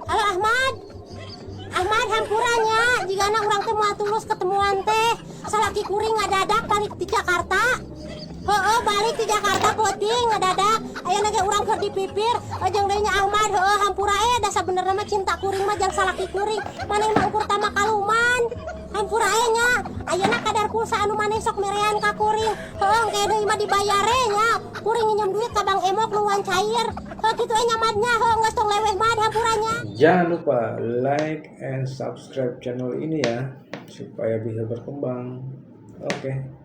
Halo Ahmad. Ahmad hampuranya jika anak orang teh moal tulus ketemuan teh salaki kuring ngadadak balik di Jakarta. Balik di Jakarta poting ngadadak aya nage urang keur dipipir jeung deui nya Ahmad hampura da sabenerna mah cinta kuring mah jeung salaki kuring maneh mah ukur tama kaluman hampura nya ayeuna kadar pulsa anu maneh sok merean ka kuring engke deui mah dibayare nya kuring nginjem duit ka Bang Emok nu wan cair kitu nya madnya geus tong leweh mah hampuranya. Jangan lupa like and subscribe channel ini ya supaya bisa berkembang. Oke.